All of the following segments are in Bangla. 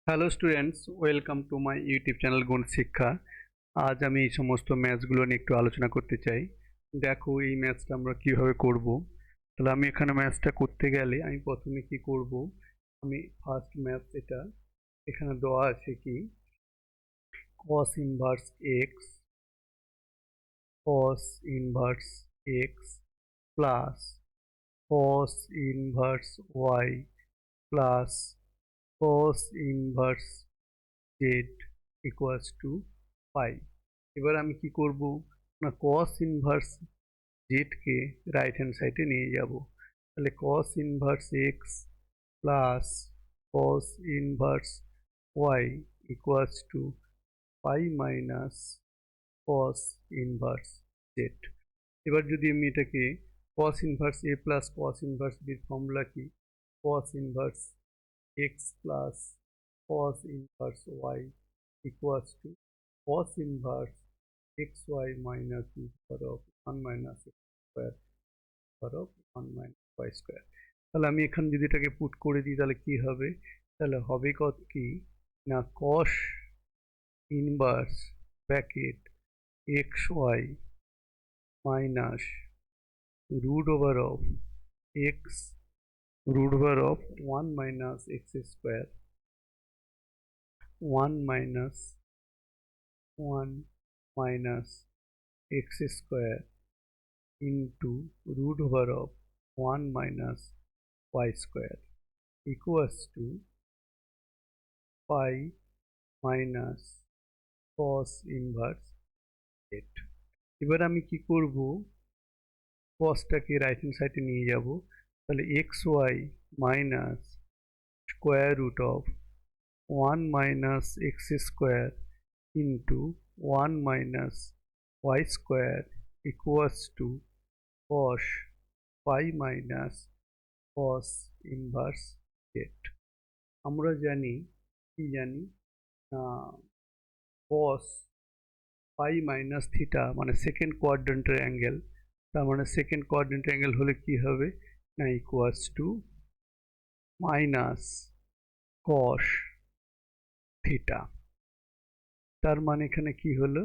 Hello students, welcome to my YouTube channel গুণ শিক্ষা। আজ আমি এই সমস্ত ম্যাথসগুলো নিয়ে একটু আলোচনা করতে চাই। দেখো এই ম্যাথসটা আমরা কিভাবে করব। তাহলে আমি এখানে ম্যাথসটা করতে গেলে আমি প্রথমে কি করব, আমি ফার্স্ট ম্যাথ এটা এখানে দেওয়া আছে কি cos inverse X cos inverse X plus cos inverse Y plus cos inverse Z equals to pi. এবার আমি কি করব না, cos ইনভার্স জেডকে রাইট হ্যান্ড সাইডে নিয়ে যাব। তাহলে cos inverse X plus cos inverse Y equals to pi minus cos inverse Z. এবার যদি আমি এটাকে cos inverse A plus cos inverse বির ফর্মুলা কি, cos inverse X plus cos inverse Y equals to cos inverse xy minus e power of 1 minus x square power of 1 minus y square। তাহলে আমি এখানে যদি এটাকে পুট করে দিই তাহলে কি হবে, তাহলে হবে কত কি না cos inverse bracket xy minus root over of x root over of 1 minus x square 1 minus 1 minus x square into root over of 1 minus y square equals to pi minus cos inverse 8। এবার আমি কি করব, cosটাকে রাইট হ্যান্ড সাইডে নিয়ে যাব। তাহলে xy minus square root of 1 minus X square into 1 minus Y square equals to cos pi minus cos inverse Z. আমরা জানি কি জানি cos pi মাইনাস থিটা মানে সেকেন্ড কোয়াড্রেন্টের অ্যাঙ্গেল। তার মানে সেকেন্ড কোয়াড্রেন্টের অ্যাঙ্গেল হলে কি হবে না equals to minus cos theta. তার মানে এখানে কি হলো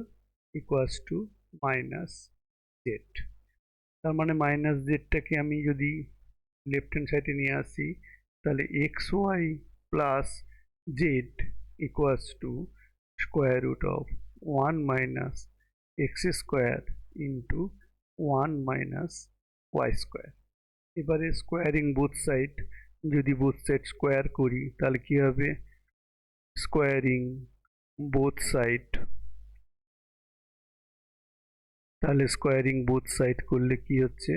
ইকুয়ালস টু মাইনাস জেড। তার মানে মাইনাস জেডটাকে আমি যদি লেফট হ্যান্ড সাইডে নিয়ে আসি তাহলে X Y plus Z equals to square root of 1 minus X square into 1 minus Y square. এবারে স্কোয়ারিং বোথ সাইড, যদি বোথ সাইড স্কোয়ার করি তাহলে কি হবে, স্কোয়ারিং বোথ সাইড, তাহলে স্কোয়ারিং বোথ সাইড করলে কি হচ্ছে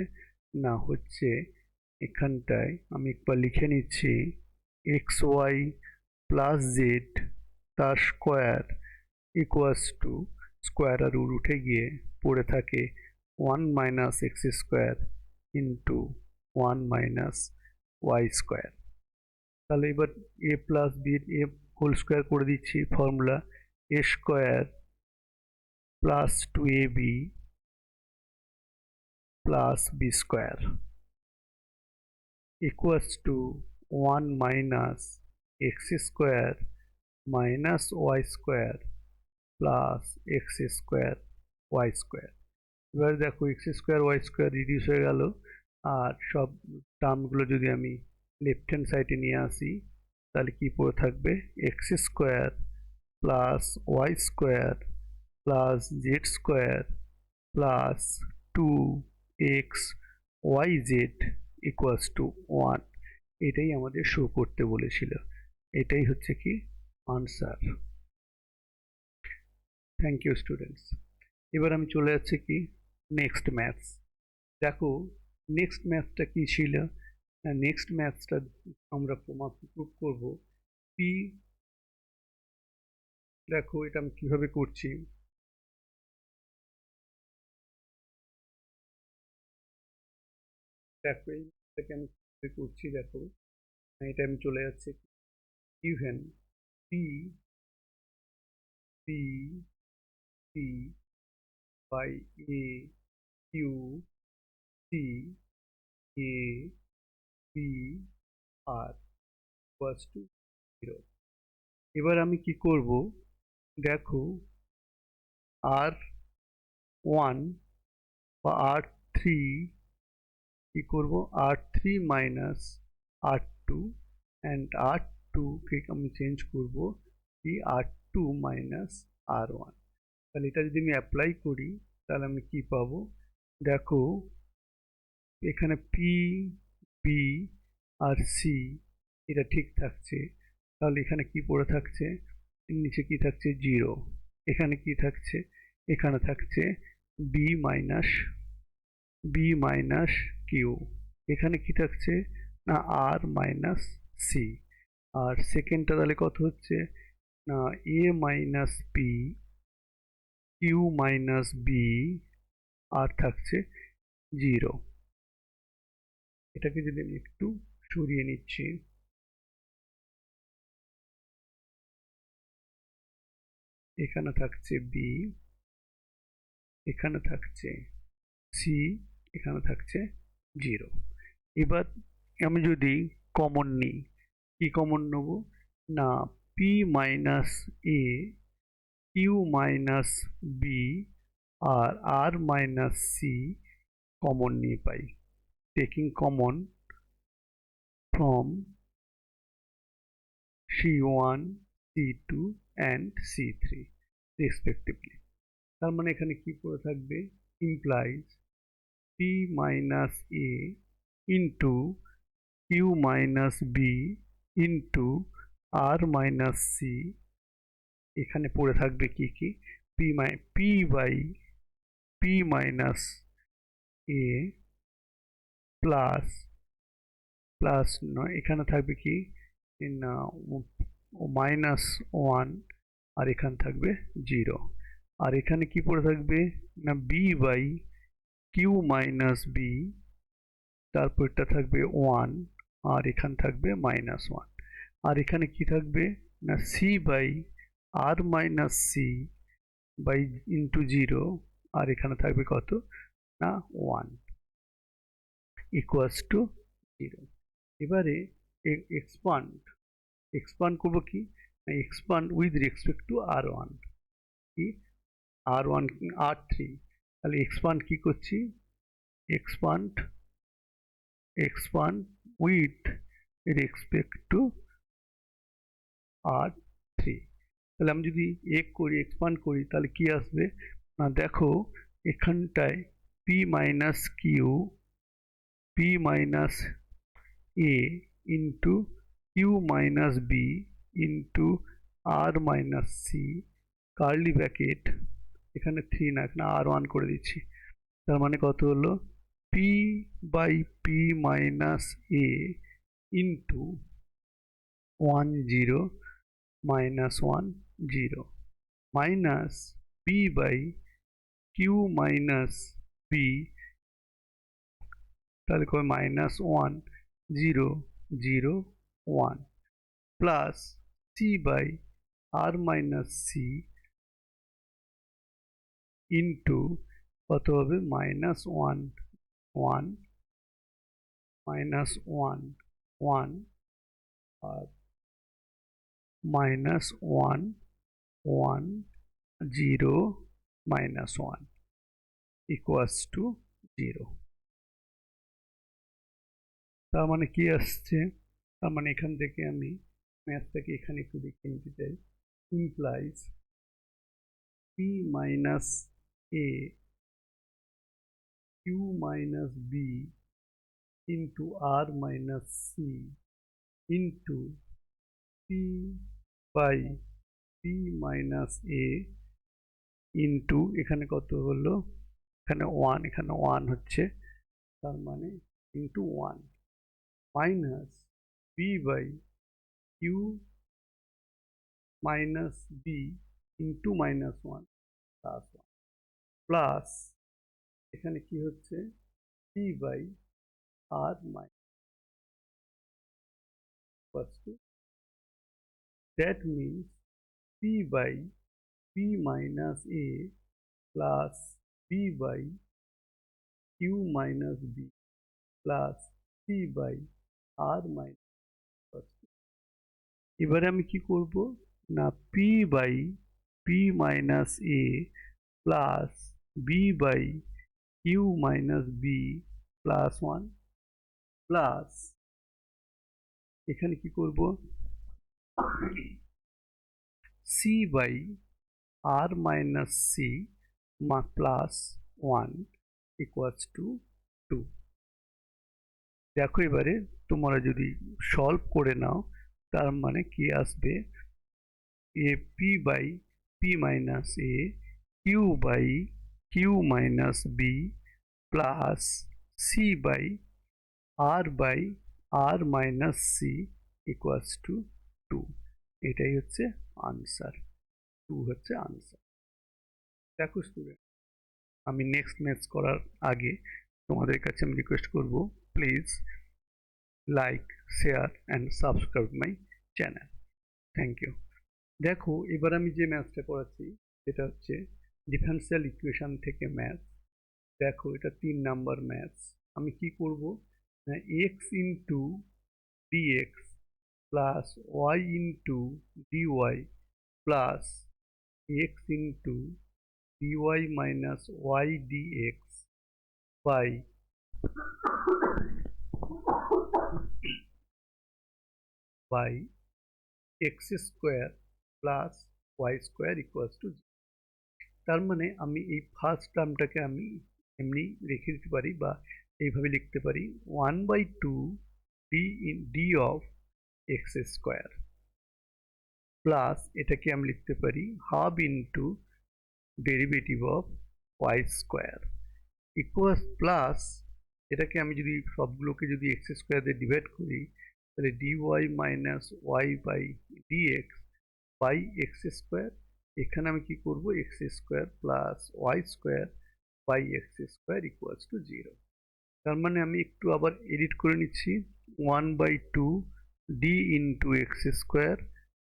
না হচ্ছে এখানটায় আমি একবার লিখে নিচ্ছি এক্স ওয়াই প্লাস জেড তার স্কোয়ার ইকুয়ালস টু স্কোয়ার আর রুট উঠে গিয়ে পড়ে থাকে 1 minus X square into 1 minus Y square. তাহলে এবার A plus B A whole square করে দিচ্ছি, formula A square plus 2ab plus B square equals to 1 minus x square minus y square plus x square y square। এবার দেখো x square y square reduce হয়ে গেল, আর সব টার্মগুলো যদি আমি লেফট হ্যান্ড সাইডে নিয়ে আসি তাহলে কি পড়ে থাকবে x square plus Y square plus Z square plus 2x yz equals to 1। এটাই আমাদের শো করতে বলেছিল, এটাই হচ্ছে কি আনসার। Thank you students. এবার আমি চলে যাচ্ছি কি নেক্সট ম্যাথস। দেখো নেক্সট ম্যাথসটা কি ছিল, নেক্সট ম্যাথসটা আমরা প্রুভ করব পি। দেখো এটা আমি কিভাবে করছি, দেখো এইটাকে আমি কিভাবে করছি, দেখো এটা আমি চলে যাচ্ছি even P P P by A Q C A B R equals to 0। এবার আমি কি করব, দেখো আর ওয়ান বা আর থ্রি কি করব, R three minus R two and R টুকে আমি চেঞ্জ করব কি R two minus R one. তাহলে এটা যদি আমি অ্যাপ্লাই করি তাহলে আমি কি পাবো, দেখো এখানে পি, বি আর সি এটা ঠিক থাকছে, তাহলে এখানে কি পড়ে থাকছে, নিচে কি থাকছে জিরো, এখানে কি থাকছে, এখানে থাকছে বি মাইনাস কিউ, এখানে কি থাকছে না আর মাইনাস সি। আর সেকেন্ডটা তাহলে কত হচ্ছে না A minus P, Q minus B, আর থাকছে জিরো। এটাকে যদি আমি একটু সরিয়ে নিচ্ছি, এখানে থাকছে বি, এখানে থাকছে সি, এখানে থাকছে জিরো। এবার আমি যদি কমন নিই, কি কমন নেব না P minus A, Q minus B আর আর মাইনাস সি কমন নিয়ে পাই, taking common from C1, C2 and C3 respectively। তার মানে এখানে কি পড়ে থাকবে, implies P minus A into Q minus B into R minus C, এখানে পড়ে থাকবে কি কি, P by P minus A plus plus নয়, এখানে থাকবে কি না মাইনাস ওয়ান, আর এখানে থাকবে জিরো। আর এখানে কি পড়ে থাকবে না B by Q minus B, তারপরটা থাকবে ওয়ান, আর এখানে থাকবে মাইনাস ওয়ান। আর এখানে কি থাকবে না C by R minus C by into zero, আর এখানে থাকবে কত না ওয়ান ইকুয়ালস টু জিরো। এবারে এক্সপান্ড, এক্সপান্ড করবো কি, expand with respect to R one, কি আর ওয়ান আর থ্রি, তাহলে এক্সপান্ড কি করছি, expand expand with respect to R three. তাহলে আমি যদি করি, এক্সপান্ড করি, তাহলে কি আসবে না দেখো এখানটায় P minus Q, P minus A into Q minus B into R minus C, curly bracket, এখানে থ্রি না এখানে আর ওয়ান করে দিচ্ছি, তার মানে কত হলো P by P minus A into one zero minus one zero minus P by Q minus B, তাহলে কবে minus one zero zero one plus C by R minus C into কত হবে minus one one minus one one R minus one one zero minus one equals to zero. তার মানে কি আসছে, তার মানে এখান থেকে আমি ম্যাথটাকে এখানে একটু দেখে নিতে চাই, implies P minus A Q minus B into R minus C into P by P minus A into এখানে কত হলো, এখানে ওয়ান হচ্ছে, তার মানে into one minus B by Q minus B into minus one plus one plus এখানে কি হচ্ছে P by R minus two, that means P by P minus A plus P by Q minus B plus C by R minus. এবারে আমি কি করব না P by P minus A plus B by Q minus B plus one plus এখানে কি করব C by R minus C plus one equals to two. দেখো এবারে তোমরা যদি সলভ করে নাও তার মানে কি আসবে এ P by P minus A Q by Q minus B plus C by R minus C equals to two. এটাই হচ্ছে আনসার, টু হচ্ছে আনসার। দেখো স্টুডেন্ট, আমি নেক্সট ম্যাথস করার আগে তোমাদের কাছে আমি রিকোয়েস্ট করব, please like, share and subscribe my channel. Thank you. দেখো এবার আমি যে ম্যাথসটা করাচ্ছি সেটা হচ্ছে ডিফারেনশিয়াল ইকুয়েশন থেকে ম্যাথস। দেখো এটা 3 নাম্বার ম্যাথস। আমি কি করব, X into dx plus Y into dy plus X into dy minus Y dx by X square plus Y square equals to. তার মানে আমি এই ফার্স্ট টার্মটাকে আমি এমনি রেখে দিতে পারি বা এইভাবে লিখতে পারি 1/2 D of X square plus এটাকে আমি লিখতে পারি half into derivative of Y square equals plus এটাকে আমি যদি সবগুলোকে যদি এক্স স্কোয়ার দিয়ে ডিভাইড করি তাহলে dy minus Y by dx by X square. এখানে আমি কি করব, X square plus Y square by X square equals to 0। তার মানে আমি একটু আবার এডিট করে নিচ্ছি, 1/2 D into X square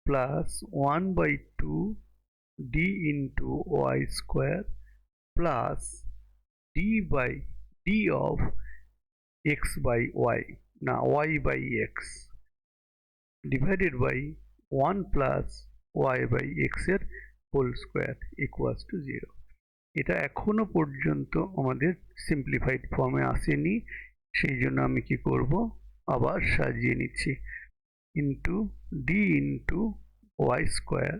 plus 1/2 D into Y square plus D by D of X by Y না Y by X divided by 1 plus Y by X এর হোল স্কোয়ার ইকুয়ালস টু 0। এটা এখনো পর্যন্ত আমাদের সিম্পলিফাইড ফর্মে আসেনি, সেই জন্য আমি কি করব, আবার সাজিয়ে নিচ্ছি, into D into Y square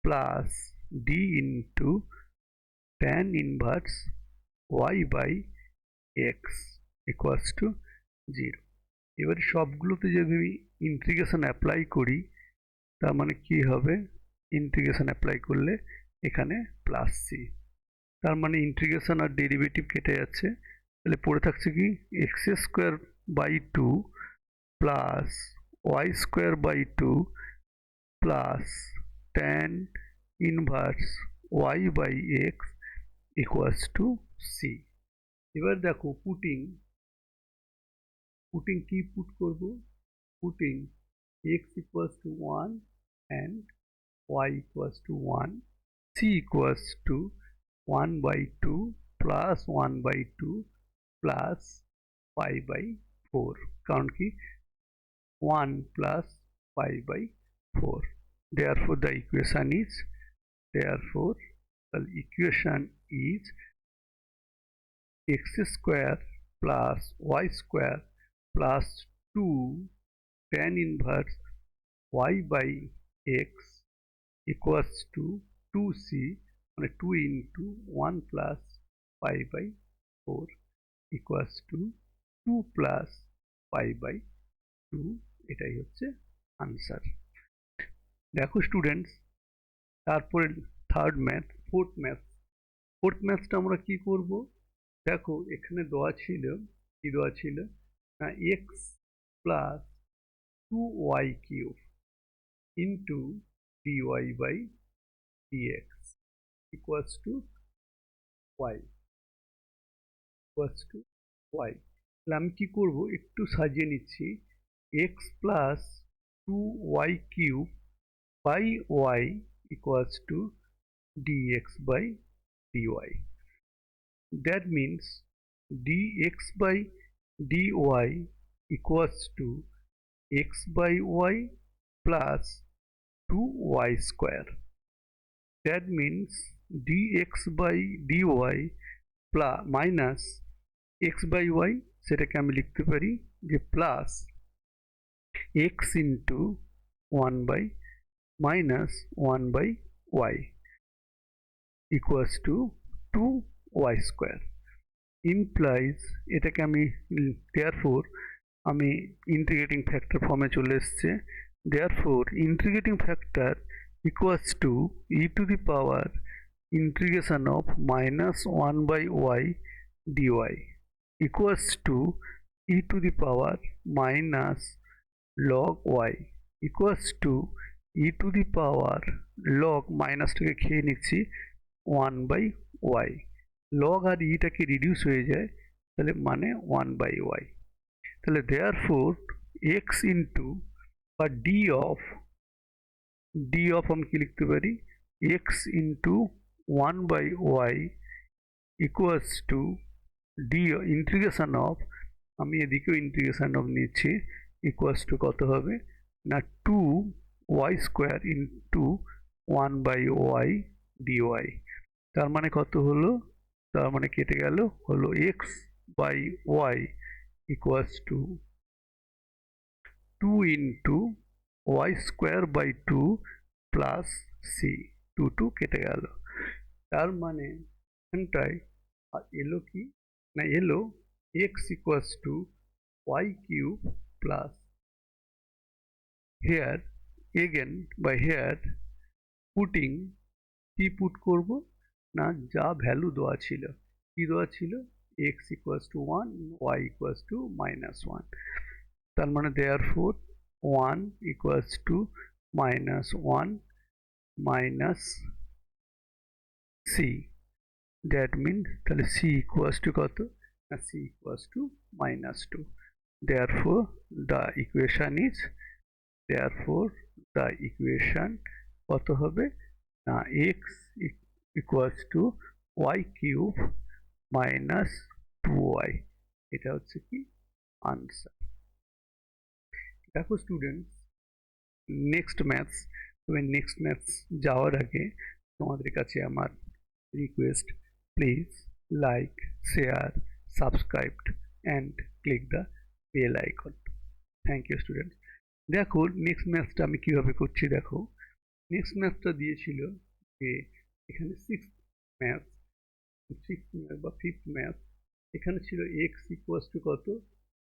plus D into tan inverse Y by X equals to 0। এবার সবগুলোতে যদি আমি ইন্টিগ্রেশন অ্যাপ্লাই করি তার মানে কি হবে, ইন্টিগ্রেশন অ্যাপ্লাই করলে এখানে প্লাস সি, তার মানে ইন্টিগ্রেশন আর ডেরিভেটিভ কেটে যাচ্ছে, তাহলে পড়ে থাকছে কি X square by 2 plus Y square by 2 plus tan inverse Y by X equals to C. এবার দেখো পুটিং কি পুট করব, putting x equals to 1 and y equals to 1, c equals to 1/2 plus 1/2 plus pi by 4, কারণ কি 1 plus pi by 4, therefore the equation is x square plus y square plus 2 tan inverse y by x equals to 2c, মানে 2 into 1 plus pi by 4 equals to 2 plus pi by 2, এটাই হচ্ছে আনসার। দেখো স্টুডেন্টস, তারপরে ফোর্থ ম্যাথটা আমরা কি করব, দেখো এখানে দেওয়া ছিল কি দেওয়া ছিল না x plus 2y cube into dy by dx equals to y তাহলে আমি কি করব, একটু সাজিয়ে নিচ্ছি, x plus 2y cube by y equals to dx by dy, that means dx by dy equals to x by y plus 2y square. That means dx by dy plus minus x by y, সেটাকে আমি লিখতে পারি যে plus x into 1 by minus 1 by y equals to 2y square. Implies এটাকে আমি therefore আমি ইন্টিগ্রেটিং ফ্যাক্টর ফর্মে চলে এসছে। therefore integrating factor equals to e to the power integration of minus 1 by y dy equals to e to the power minus log y equals to e to the power log মাইনাসটাকে খেয়ে নিচ্ছি 1 by y, log আর ইটাকে রিডিউস হয়ে যায়, তাহলে মানে 1 by y। তাহলে therefore x into বা d of আমি কি লিখতে পারি x into 1 by y equals to d integration of, আমি এদিকেও ইন্টিগ্রেশন অফ নিচ্ছি, ইকুয়ালস টু কত হবে না 2y square into 1 by y dy। তার মানে কত হলো, তার মানে কেটে গেল, হলো x by y equals to 2 into y square by 2 plus c, 2 কেটে গেল। তার মানে এখানটায় এলো কি না, এলো x equals to y cube plus here again by here putting কি পুট করব না যা ভ্যালু দেওয়া ছিল, কি দেওয়া ছিল x equals to 1 y equals to -1, তার মানে therefore 1 equals to -1 minus c, that means তাহলে c equals to কত না c equals to -2, therefore the equation is, therefore the equation কত হবে না x equals to y cube minus 2y, এটা হচ্ছে কি আনসার। দেখো স্টুডেন্টস, নেক্সট ম্যাথস, তবে নেক্সট ম্যাথস যাওয়ার আগে তোমাদের কাছে আমার request, please like, share, subscribe and click the bell icon. Thank you students. দেখো নেক্সট ম্যাথসটা আমি কিভাবে করছি, দেখো নেক্সট ম্যাথসটা দিয়েছিল যে এখানে ম্যাথ বা ফিফথ ম্যাথ, এখানে ছিল x ইকুয়ালস টু কত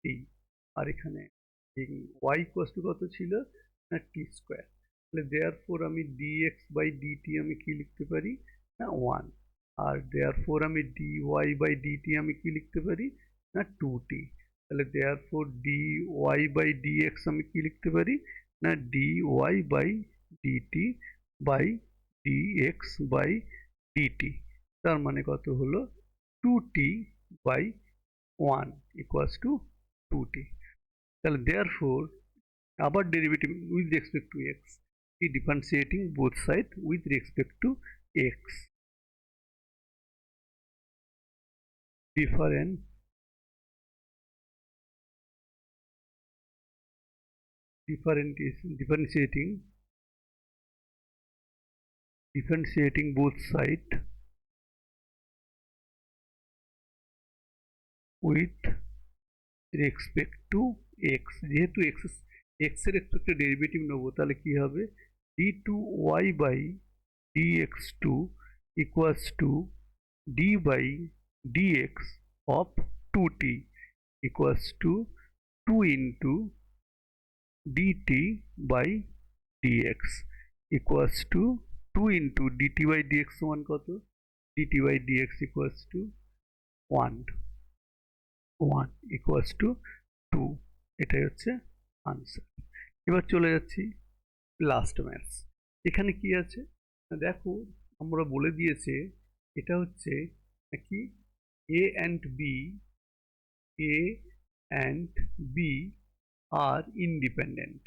t, আর এখানে y ইকুয়ালস টু কত ছিল না t স্কোয়ার। তাহলে therefore আমি dx বাই dt আমি কি লিখতে পারি না 1, আর therefore আমি dy বাই dt আমি কি লিখতে পারি না 2t। তাহলে therefore dy বাই dx আমি কি লিখতে পারি না dy by dt by dx by dt, তার মানে কত হলো 2t by 1 equals to 2t। তাহলে therefore আবার derivative with respect to x, differentiating both side with respect to x, differentiating both side with respect to x, যেহেতু x এর রেসপেক্টে ডেরিভেটিভ নেবো, তাহলে কি হবে d2y by dx2 equals to d by dx of 2t equals to 2 into dt by dx equals to 2 into dt by dx সমান কত, dt by dx equals to 1 equals to 2, এটাই হচ্ছে আনসার। এবার চলে যাচ্ছি লাস্ট ম্যাথস। এখানে কি আছে দেখো, আমরা বলে দিয়েছে এটা হচ্ছে কি a and b আর ইন্ডিপেন্ডেন্ট,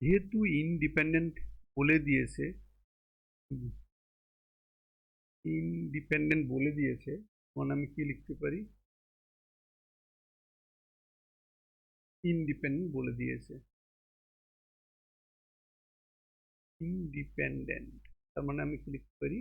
যেহেতু ইন্ডিপেন্ডেন্ট বলে দিয়েছে, মানে আমি কি লিখতে পারি ইন্ডিপেন্ডেন্ট বলে দিয়েছে, ইন্ডিপেন্ডেন্ট, তার মানে আমি ক্লিক করি